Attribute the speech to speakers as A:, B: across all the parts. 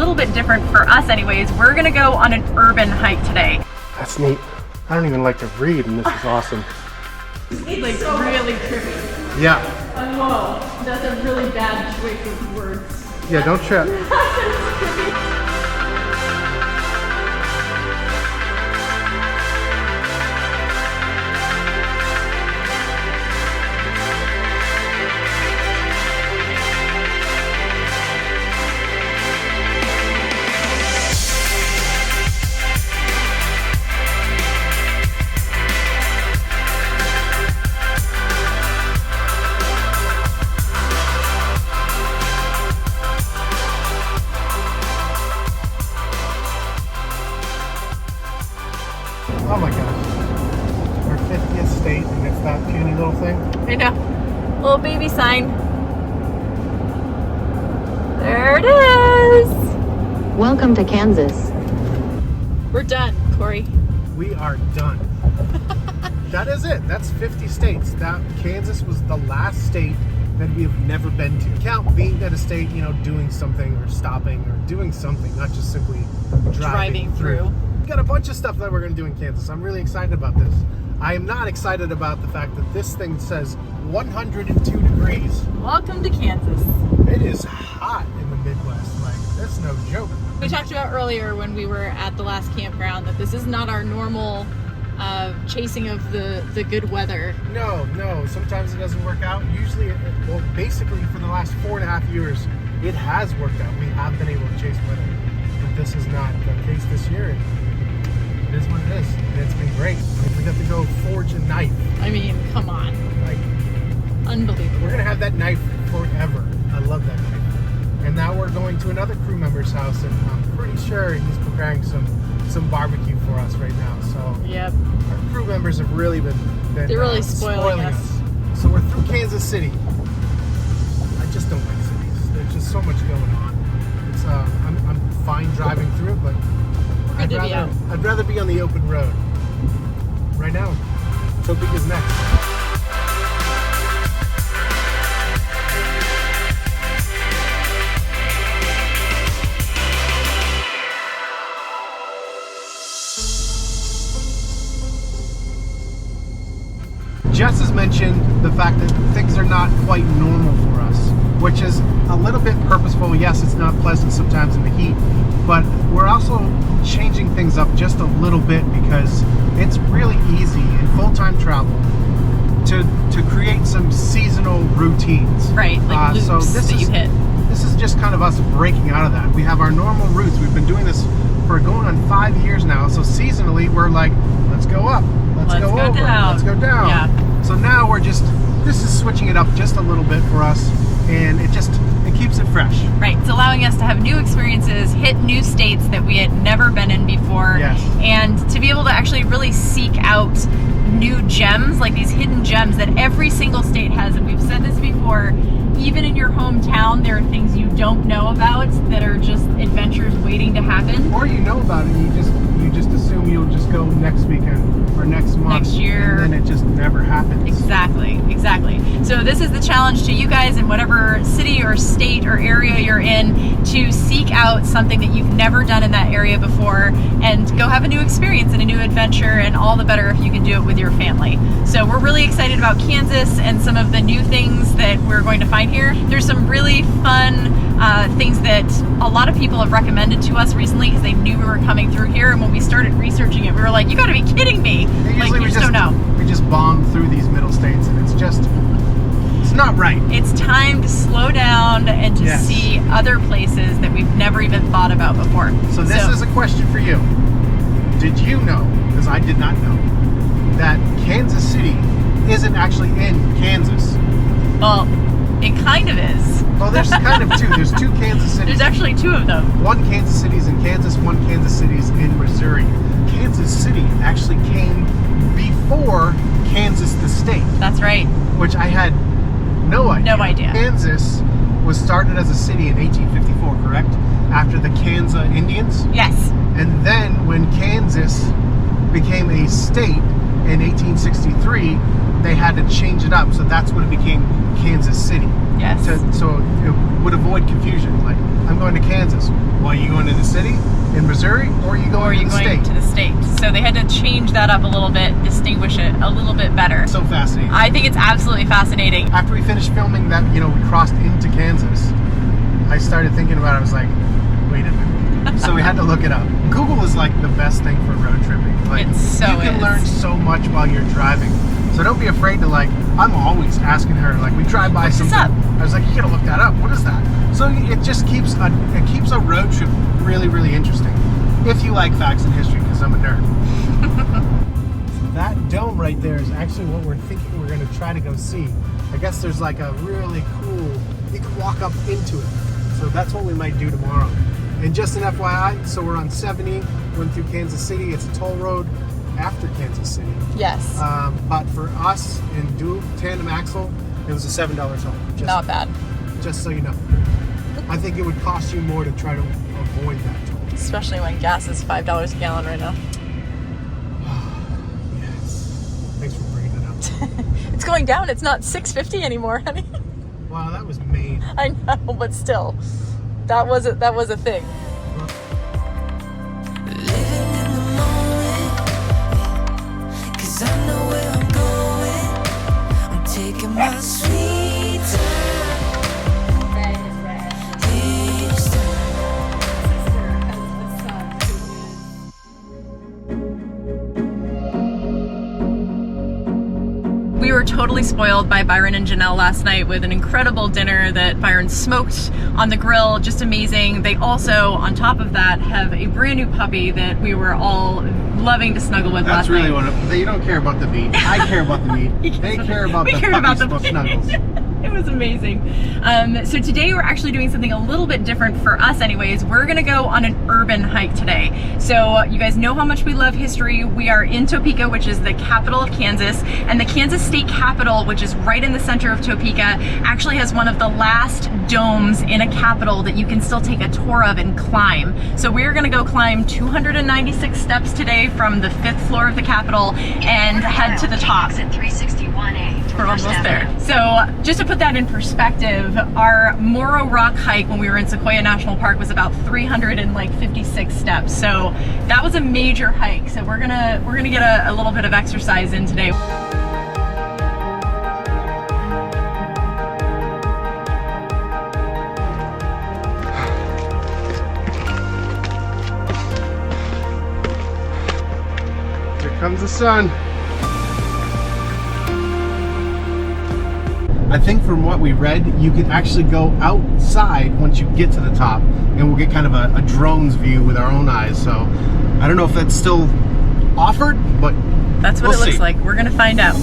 A: little bit different for us anyways. We're gonna go on an urban hike today.
B: That's neat. I don't even like to read, and this is awesome.
A: It's like so really trippy.
B: Yeah.
A: Whoa, that's a really bad choice of words.
B: Yeah, don't trip. Oh my gosh. Our 50th state, and it's that puny little thing.
A: I know. Little baby sign. There it is.
C: Welcome to Kansas.
A: We're done, Corey.
B: We are done. That is it. That's 50 states. That Kansas was the last state that we have never been to. Count being at a state, you know, doing something or stopping or doing something, not just simply driving through. We got a bunch of stuff that we're going to do in Kansas. I'm really excited about this. I am not excited about the fact that this thing says 102 degrees.
A: Welcome to Kansas.
B: It is hot in the Midwest. Like, that's no joke.
A: We talked about earlier when we were at the last campground that this is not our normal chasing of the good weather.
B: No. Sometimes it doesn't work out. Usually, well, basically for the last 4.5 years, it has worked out. We have been able to chase weather. But this is not the case this year. It is what it is. And it's been great. We got to go forge a knife.
A: I mean, come on.
B: Like,
A: unbelievable.
B: We're going to have that knife forever. I love that knife. And now we're going to another crew member's house, and I'm pretty sure he's preparing some barbecue for us right now. So
A: yep.
B: Our crew members have really been
A: they're really spoiling us.
B: So we're through Kansas City. I just don't like cities. There's just so much going on. It's I'm fine driving through it, but I'd rather be on the open road. Right now, Topeka's next. Jess has mentioned the fact that things are not quite normal for us, which is a little bit purposeful. Yes, it's not pleasant sometimes in the heat, but we're also changing things up just a little bit because it's really easy in full-time travel to create some seasonal routines.
A: Right, like loops
B: so this
A: that you hit.
B: This is just kind of us breaking out of that. We have our normal routes. We've been doing this for going on 5 years now, so seasonally we're like, let's go up, let's go over,
A: down.
B: Let's go down.
A: Yeah.
B: So now this is switching it up just a little bit for us, and it keeps it fresh.
A: Right, it's allowing us to have new experiences, hit new states that we had never been in before,
B: yes.
A: And to be able to actually really seek out new gems, like these hidden gems that every single state has. And we've said this before, even in your hometown, there are things you don't know about that are just adventures waiting to happen.
B: Or you know about it, and you just assume you'll just go next weekend or next month,
A: next year,
B: and then it just never happens.
A: Exactly. So this is the challenge to you guys in whatever city or state or area you're in, to seek out something that you've never done in that area before and go have a new experience and a new adventure, and all the better if you can do it with your family. So we're really excited about Kansas and some of the new things that we're going to find here. There's some really fun things that a lot of people have recommended to us recently because they knew we were coming through here, and when we started researching it, we were like, you gotta be kidding me. Like, you just don't know.
B: We just bomb through these middle states, and it's not right.
A: It's time to slow down and to see other places that we've never even thought about before.
B: So this is a question for you. Did you know, because I did not know, that Kansas City isn't actually in Kansas?
A: Well, it kind of is.
B: Well, there's kind of two. There's two Kansas cities.
A: There's actually two of them.
B: One Kansas City's in Kansas, one Kansas City's in Missouri. Kansas City actually came before Kansas the state.
A: That's right.
B: Which I had no idea.
A: No idea.
B: Kansas was started as a city in 1854, correct? After the Kansas Indians?
A: Yes.
B: And then when Kansas became a state, in 1863, they had to change it up. So that's when it became Kansas City.
A: Yes.
B: So it would avoid confusion. Like, I'm going to Kansas. Well, are you going to the city in Missouri, or are you going to the state?
A: To the state. So they had to change that up a little bit, distinguish it a little bit better.
B: So fascinating.
A: I think it's absolutely fascinating.
B: After we finished filming that, we crossed into Kansas, I started thinking about it. I was like, wait a minute. So we had to look it up. Google is like the best thing for road tripping. Like, you can learn so much while you're driving. So don't be afraid to, like, I'm always asking her, like, we drive by something. I was like, you gotta look that up. What is that? So it just keeps a road trip really, really interesting. If you like facts and history, because I'm a nerd. So that dome right there is actually what we're thinking we're gonna try to go see. I guess there's like a really cool, you can walk up into it. So that's what we might do tomorrow. And just an FYI, so we're on 70, went through Kansas City. It's a toll road after Kansas City.
A: Yes.
B: But for us in dual tandem axle, it was a $7 toll.
A: Not bad.
B: Just so you know. I think it would cost you more to try to avoid that toll.
A: Especially when gas is $5 a gallon right now.
B: Yes. Thanks for bringing it up.
A: It's going down. It's not $6.50 anymore, honey.
B: Wow, that was Maine.
A: I know, but still, that was a thing.
D: My sweet
A: We were totally spoiled by Byron and Janelle last night with an incredible dinner that Byron smoked on the grill, just amazing. They also, on top of that, have a brand new puppy that we were all loving to snuggle with last night.
B: That's really what you don't care about the meat. I care about the meat. They care about the puppy snuggles.
A: It was amazing. So today we're actually doing something a little bit different for us anyways. We're gonna go on an urban hike today. So you guys know how much we love history. We are in Topeka, which is the capital of Kansas, and the Kansas State Capital, which is right in the center of Topeka, actually has one of the last domes in a capital that you can still take a tour of and climb. So we're gonna go climb 296 steps today from the 5th floor of the Capitol and head to the top.
D: Exit 361A.
A: We're almost there. So just to put that in perspective, our Morrow Rock hike when we were in Sequoia National Park was about 356 steps. So that was a major hike. So we're gonna get a little bit of exercise in today.
B: Here comes the sun. I think from what we read, you can actually go outside once you get to the top, and we'll get kind of a drone's view with our own eyes. So I don't know if that's still offered, but
A: that's what it looks like. We're gonna find out.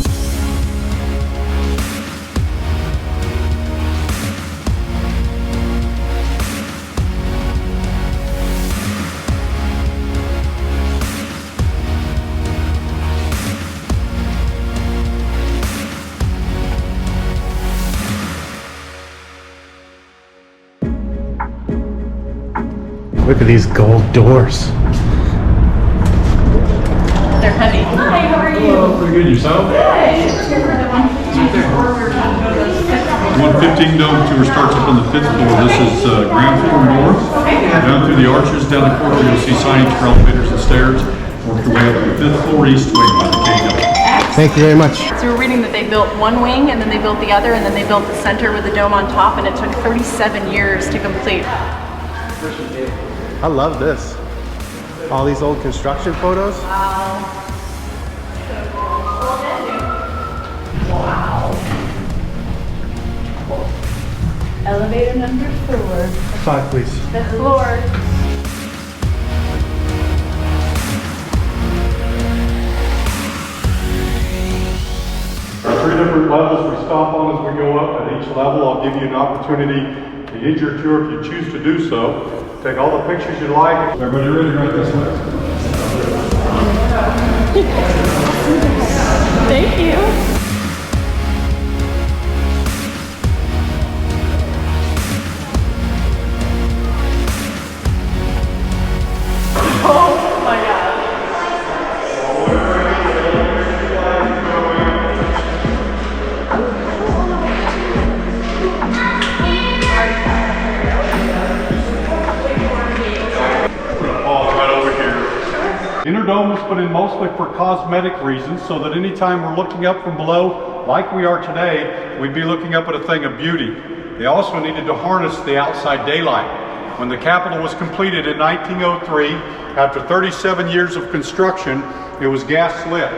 B: Look at these gold doors.
A: They're heavy. Hi, how are you?
E: Hello, pretty good. Yourself?
A: Good.
E: 115 dome tour starts up on the 5th floor. This is ground floor north. Down through the arches, down the corridor, you'll see signage for elevators and stairs. Work your way up to the 5th floor east wing by the K dome.
B: Thank you very much.
A: So we're reading that they built one wing and then they built the other and then they built the center with the dome on top, and it took 37 years to complete.
B: I love this. All these old construction photos.
A: Wow. Wow. Elevator number 4.
B: 5, please.
A: The floor.
E: There are 3 different levels we stop on as we go up. At each level, I'll give you an opportunity to get your tour if you choose to do so. Take all the pictures you like. Everybody ready right this way?
A: Thank you. Oh my God.
E: in mostly for cosmetic reasons, so that anytime we're looking up from below, like we are today, we'd be looking up at a thing of beauty. They also needed to harness the outside daylight. When the Capitol was completed in 1903, after 37 years of construction, it was gas lit.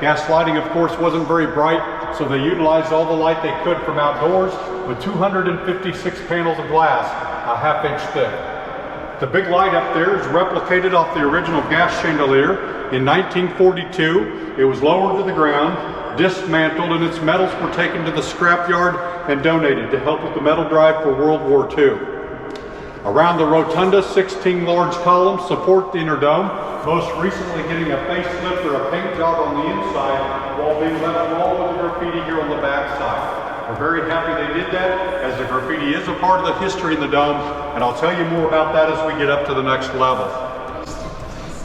E: Gas lighting, of course, wasn't very bright, so they utilized all the light they could from outdoors with 256 panels of glass, a half-inch thick. The big light up there is replicated off the original gas chandelier. In 1942, it was lowered to the ground, dismantled, and its metals were taken to the scrapyard and donated to help with the metal drive for World War II. Around the rotunda, 16 large columns support the inner dome, most recently getting a facelift or a paint job on the inside while being left all with the graffiti here on the back side. We're very happy they did that, as the graffiti is a part of the history in the dome, and I'll tell you more about that as we get up to the next level.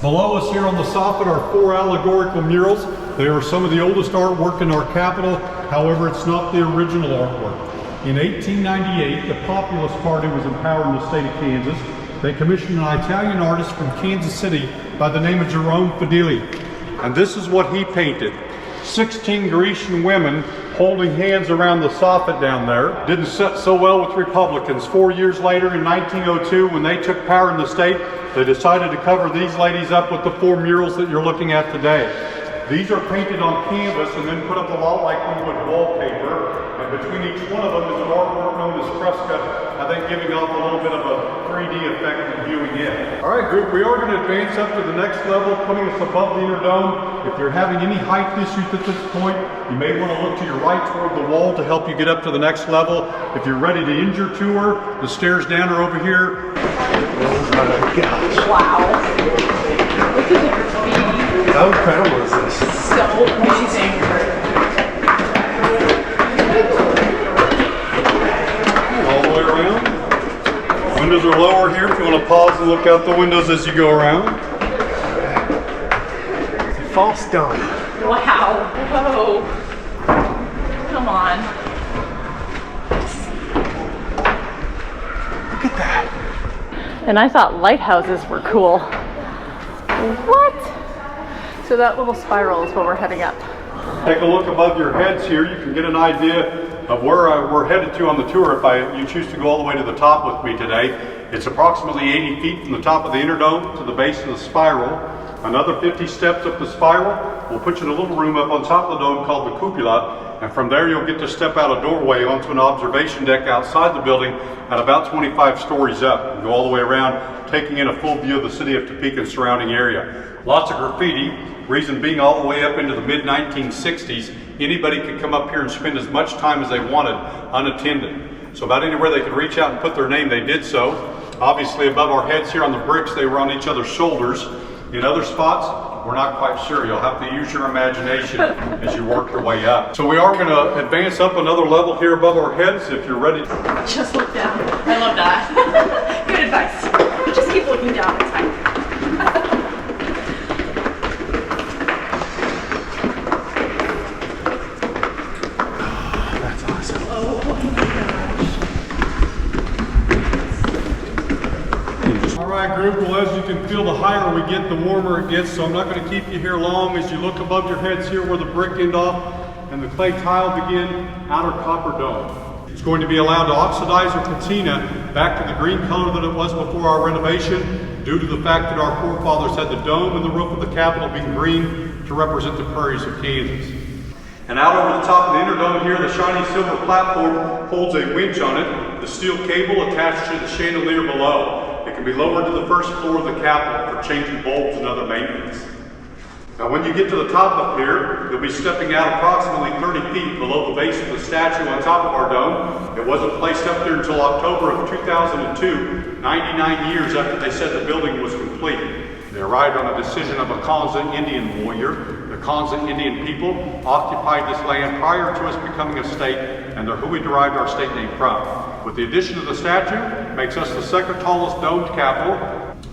E: Below us here on the soffit are 4 allegorical murals. They are some of the oldest artwork in our capital, however it's not the original artwork. In 1898, the Populist Party was in power in the state of Kansas. They commissioned an Italian artist from Kansas City by the name of Jerome Fedeli. And this is what he painted. 16 Grecian women holding hands around the soffit down there. Didn't sit so well with Republicans. 4 years later, in 1902, when they took power in the state, they decided to cover these ladies up with the 4 murals that you're looking at today. These are painted on canvas and then put up a lot like we would wallpaper. And between each one of them is an artwork known as fresca, I think giving off a little bit of a 3D effect when viewing it. All right, group, we are going to advance up to the next level, putting us above the inner dome. If you're having any height issues at this point, you may want to look to your right toward the wall to help you get up to the next level. If you're ready to end your tour, the stairs down are over here.
B: Oh my gosh.
A: Wow. Look at the graffiti.
B: How incredible is this?
A: So amazing.
E: All the way around. Windows are lower here if you want to pause and look out the windows as you go around.
B: False dome.
A: Wow. Whoa. Come on.
B: Look at that.
A: And I thought lighthouses were cool. What? So that little spiral is what we're heading up.
E: Take a look above your heads here. You can get an idea of where we're headed to on the tour if you choose to go all the way to the top with me today. It's approximately 80 feet from the top of the inner dome to the base of the spiral. Another 50 steps up the spiral will put you in a little room up on top of the dome called the cupola, and from there you'll get to step out a doorway onto an observation deck outside the building at about 25 stories up and go all the way around, taking in a full view of the city of Topeka and surrounding area. Lots of graffiti, reason being all the way up into the mid-1960s, anybody could come up here and spend as much time as they wanted unattended. So about anywhere they could reach out and put their name, they did so. Obviously above our heads here on the bricks, they were on each other's shoulders. In other spots, we're not quite sure. You'll have to use your imagination as you work your way up. So we are going to advance up another level here above our heads if you're ready.
A: Just look down. I love that. Good advice. Just keep looking down. It's fine.
B: That's awesome.
A: Oh my gosh.
E: All right, group, well, as you can feel, the higher we get, the warmer it gets, so I'm not going to keep you here long. As you look above your heads here where the brick end off and the clay tile begin, outer copper dome. It's going to be allowed to oxidize or patina back to the green color that it was before our renovation, due to the fact that our forefathers had the dome and the roof of the Capitol being green to represent the prairies of Kansas. And out over the top of the inner dome here, the shiny silver platform holds a winch on it, the steel cable attached to the chandelier below. It can be lowered to the first floor of the Capitol for changing bulbs and other maintenance. Now when you get to the top up here, you'll be stepping out approximately 30 feet below the base of the statue on top of our dome. It wasn't placed up there until October of 2002, 99 years after they said the building was complete. They arrived on a decision of a Kansa Indian warrior. The Kansa Indian people occupied this land prior to us becoming a state, and they're who we derived our state name from. With the addition of the statue, makes us the second tallest domed capital,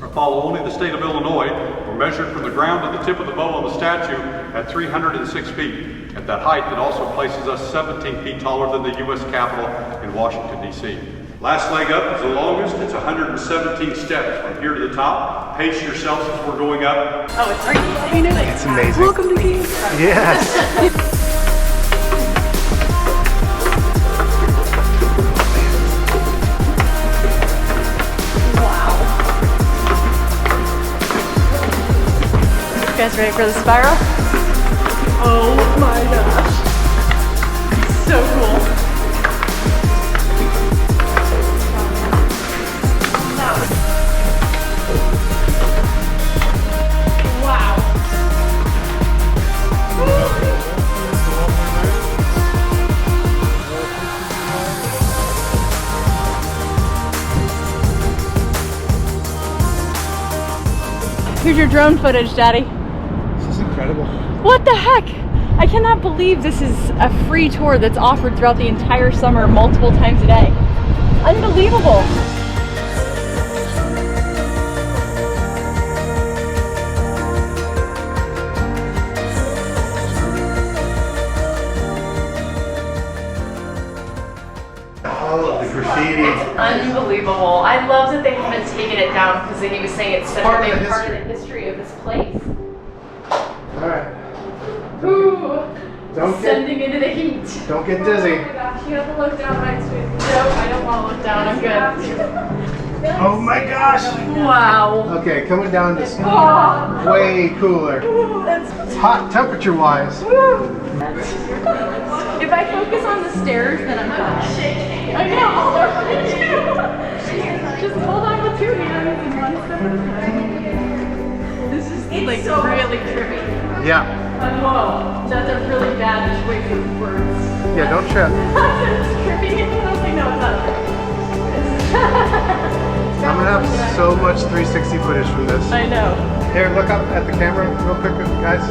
E: or follow only the state of Illinois. We're measured from the ground to the tip of the bow on the statue at 306 feet. At that height, it also places us 17 feet taller than the U.S. Capitol in Washington, D.C. Last leg up is the longest. It's 117 steps from here to the top. Pace yourselves as we're going up.
A: Oh, it's great.
B: It's amazing.
F: Welcome to Kansas.
B: Yes.
A: You guys ready for the spiral? Oh my gosh. So cool. Wow. Here's your drone footage, Daddy.
B: This is incredible.
A: What the heck? I cannot believe this is a free tour that's offered throughout the entire summer multiple times a day. Unbelievable.
B: All of the graffiti.
A: Unbelievable. I love that they haven't taken it down because he was saying it's such
B: Part
A: a
B: of
A: big
B: the
A: part of the history of this place.
B: All right.
A: Ooh.
B: Don't
A: Descending into the heat.
B: Don't get dizzy.
A: Oh my gosh, you have to look down next to me. No, I don't want to look down. I'm good.
B: Oh my gosh.
A: Wow.
B: Okay, coming down is
A: Oh,
B: way cooler.
A: that's
B: It's hot temperature-wise.
A: If I focus on the stairs, then I'm done. Shaking. I know. Just hold on with two hands and one step at a time. This is like so really trippy.
B: Yeah.
A: Whoa, that's a really bad choice of words.
B: Yeah, don't trip.
A: It's trippy. I was like, no, it's not.
B: I'm gonna have so much 360 footage from this.
A: I know.
B: Here, look up at the camera real quick, guys.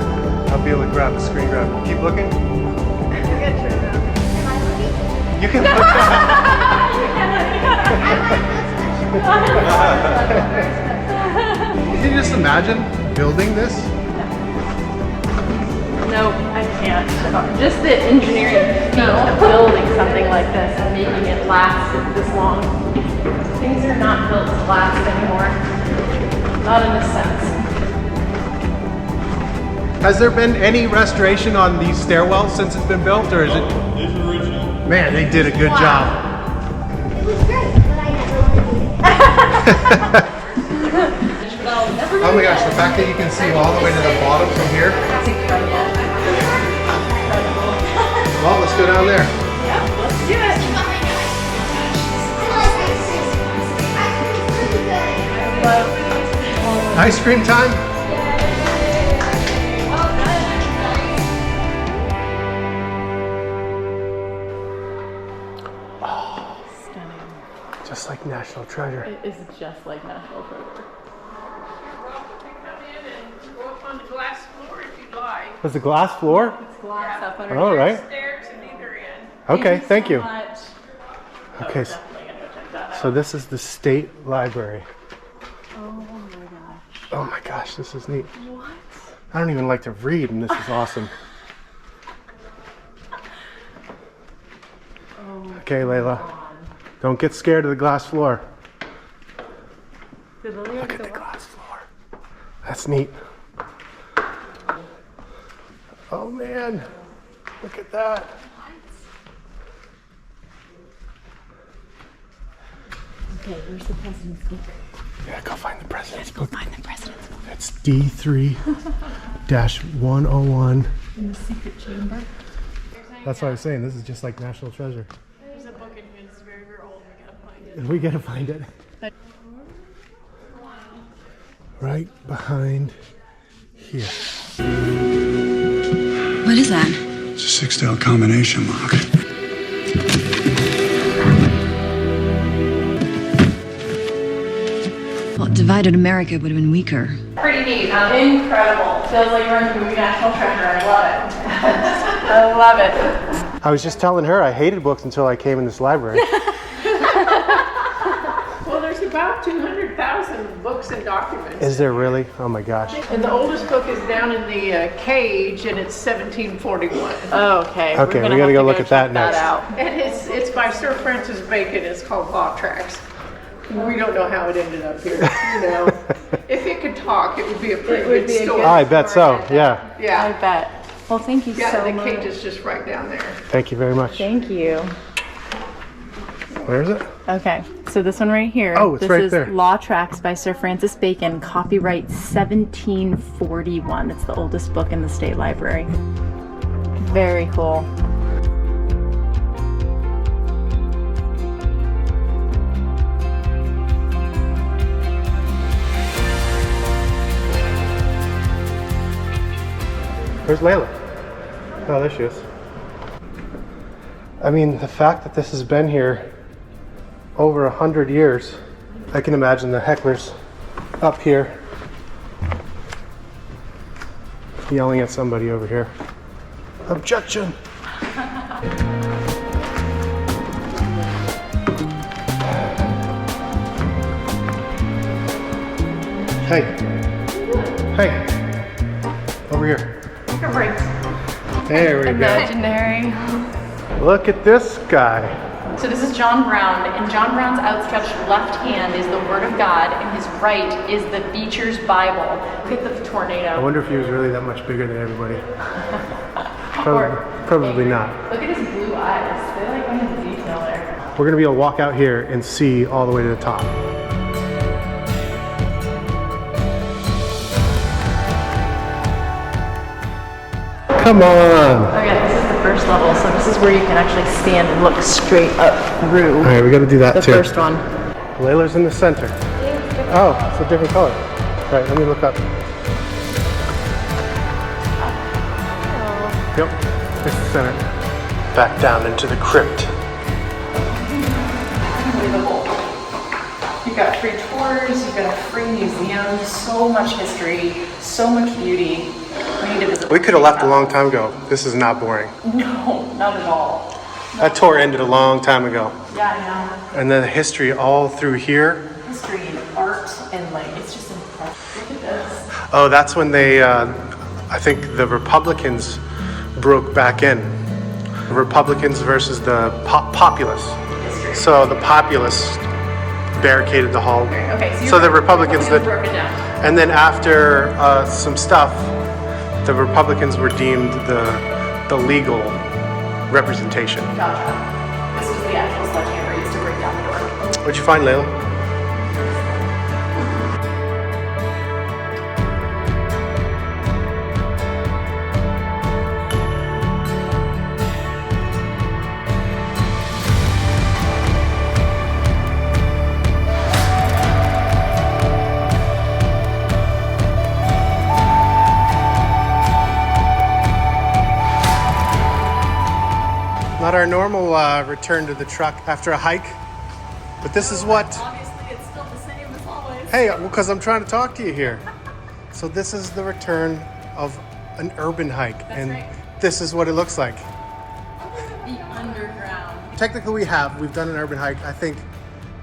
B: I'll be able to grab the screen grab. Keep looking. You can look Can you just imagine building this?
A: No, I can't. Just the engineering feat of building something like this and making it last this long. Things are not built to last anymore. Not in this sense.
B: Has there been any restoration on these stairwells since it's been built, or is it?
E: These are original.
B: Man, they did a good job.
F: It was great, but I never want to do it.
B: Oh my gosh, the fact that you can see all the way to the bottom from here.
A: That's incredible.
B: Well, let's go down there.
A: Yeah, let's do it.
B: Ice cream time?
A: Stunning.
B: Just like National Treasure.
A: It is just like National Treasure.
G: Come in and go up on the glass floor if you'd like.
B: Was the glass floor?
A: It's glass up under
B: All right.
G: Stairs at either end.
B: Okay, thank you.
A: Much.
B: Okay,
A: Definitely gonna go check that out.
B: so this is the state library.
A: Oh my gosh.
B: Oh my gosh, this is neat.
A: What?
B: I don't even like to read, and this is awesome. Okay, Layla. Don't get scared of the glass floor. Look at the glass floor. That's neat. Oh man, look at that.
A: Okay, where's the president's book?
B: Yeah, go find the president's book.
A: Find the president's book.
B: It's D3-101.
A: In the secret chamber.
B: That's what I was saying. This is just like National Treasure.
G: There's a book in here that's very, very old. We gotta find it.
B: And we gotta find it. Right behind here.
D: What is that?
H: It's a six-tail combination lock.
D: Well, divided America would have been weaker.
A: Pretty neat. Incredible. Feels like you're in the movie National Treasure. I love it. I love it.
B: I was just telling her I hated books until I came in this library.
G: Well, there's a about 200,000 books and documents.
B: Is there really? Oh my gosh.
G: And the oldest book is down in the cage, and it's 1741.
A: Oh, okay.
B: Okay, we gotta go look at that next.
G: And it's by Sir Francis Bacon. It's called Law Tracks. We don't know how it ended up here. You know, if it could talk, it would be a pretty good story.
B: I bet so. Yeah.
G: Yeah.
A: I bet. Well, thank you
G: Yeah,
A: so
G: the
A: much.
G: cage is just right down there.
B: Thank you very much.
A: Thank you.
B: Where is it?
A: Okay, so this one right here.
B: Oh, it's
A: this
B: right
A: is
B: there.
A: Law Tracks by Sir Francis Bacon, copyright 1741. It's the oldest book in the state library. Very cool.
B: Where's Layla? Oh, there she is. I mean, the fact that this has been here over 100 years, I can imagine the hecklers up here yelling at somebody over here. Objection! Hey! Hey! Over here. There we go.
A: Imaginary.
B: Look at this guy.
A: So this is John Brown, and John Brown's outstretched left hand is the Word of God, and his right is the Beecher's Bible. Look at the
B: I
A: tornado.
B: wonder if he was really that much bigger than everybody. Probably not.
A: Look at his blue eyes. They like went into detail there.
B: We're gonna be able to walk out here and see all the way to the top. Come on!
A: Okay, this is the first level, so this is where you can actually stand and look straight up through
B: All right, we gotta do that
A: the
B: too.
A: first one.
B: Layla's in the center. Oh, it's a different color. All right, let me look up. Yep, it's the center. Back down into the crypt.
A: Unbelievable. You've got free tours, you've got a free museum, so much history, so much beauty. We need to visit.
B: We could have left a long time ago. This is not boring.
A: No, not at all.
B: That tour ended a long time ago.
A: Yeah, I know.
B: And then the history all through here.
A: History and art and like, it's just impressive. Look at this.
B: Oh, that's when they, I think the Republicans broke back in. The Republicans versus the populace.
A: History.
B: So the populace barricaded the hall.
A: Okay,
B: So the Republicans
A: broke it down.
B: and then after some stuff, the Republicans were deemed the legal representation.
A: Gotcha. This was the actual sledgehammer used to break down the door.
B: What'd you find, Layla? Not our normal return to the truck after a hike, but this is what.
A: Obviously, it's still the same as always.
B: Hey, because I'm trying to talk to you here. So this is the return of an urban hike, and
A: right.
B: this is what it looks like.
A: The underground.
B: Technically, we've done an urban hike. I think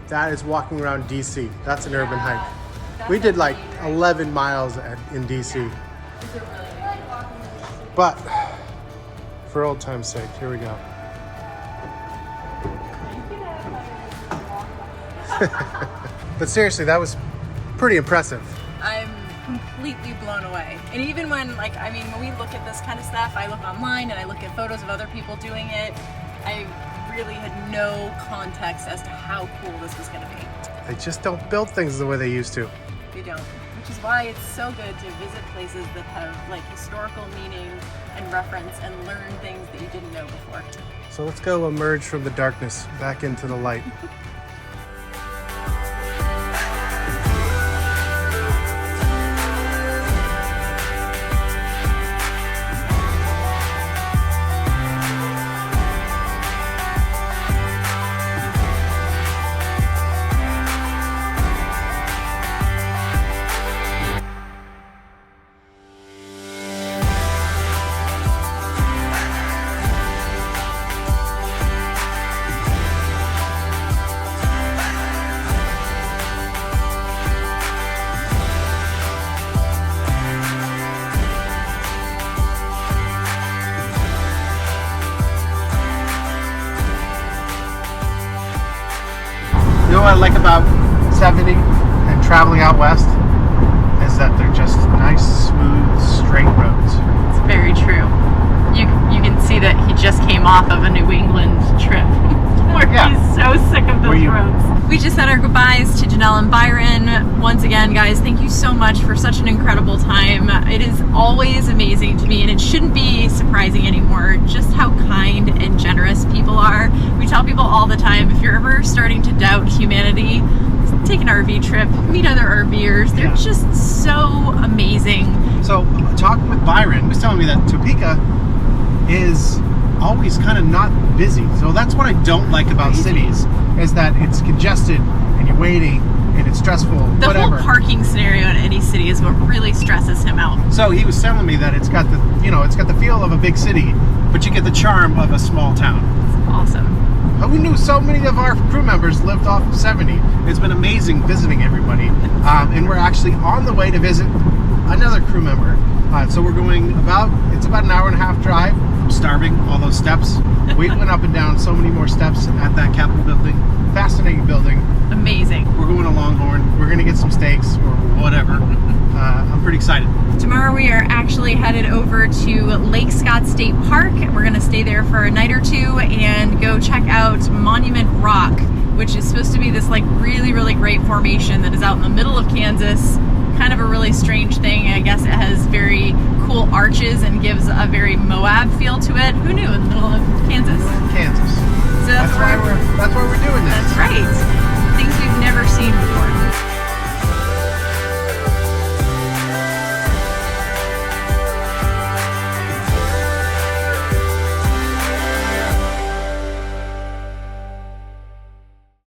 B: that is walking around DC. That's an urban hike. We did like 11 miles in DC. But for old time's sake, here we go. But seriously, that was pretty impressive.
A: I'm completely blown away. And even when, when we look at this kind of stuff, I look online and I look at photos of other people doing it, I really had no context as to how cool this was going to be.
B: They just don't build things the way they used to.
A: They don't. Which is why it's so good to visit places that have like historical meaning and reference and learn things that you didn't know before.
B: So let's go emerge from the darkness back into the light. know what I like about 70 and traveling out west is that they're just nice, smooth, straight roads.
A: It's very true. You can see that he just came off of a New England trip where he's so sick of those roads. We just said our goodbyes to Janelle and Byron. Once again, guys, thank you so much for such an incredible time. It is always amazing to me, and it shouldn't be surprising anymore just how kind and generous people are. We tell people all the time, if you're ever starting to doubt humanity, take an RV trip, meet other RVers. They're just so amazing.
B: So, talking with Byron, he was telling me that Topeka is always kind of not busy. So that's what I don't like about cities, is that it's congested and you're waiting and it's stressful,
A: the
B: whatever.
A: whole parking scenario in any city is what really stresses him out.
B: So he was telling me that it's got the, it's got the feel of a big city, but you get the charm of a small town.
A: It's awesome.
B: Who knew so many of our crew members lived off of 70? It's been amazing visiting everybody. And we're actually on the way to visit another crew member. So we're going it's about an hour and a half drive. I'm starving, all those steps. We went up and down so many more steps at that Capitol building. Fascinating building.
A: Amazing.
B: We're going to Longhorn. We're going to get some steaks or whatever. I'm pretty excited.
A: Tomorrow we are actually headed over to Lake Scott State Park. We're going to stay there for a night or two and go check out Monument Rock, which is supposed to be this like really, really great formation that is out in the middle of Kansas. Kind of a really strange thing. I guess it has very cool arches and gives a very Moab feel to it. Who knew, in the middle of Kansas?
B: Kansas.
A: So that's
B: why we're doing this.
A: That's right.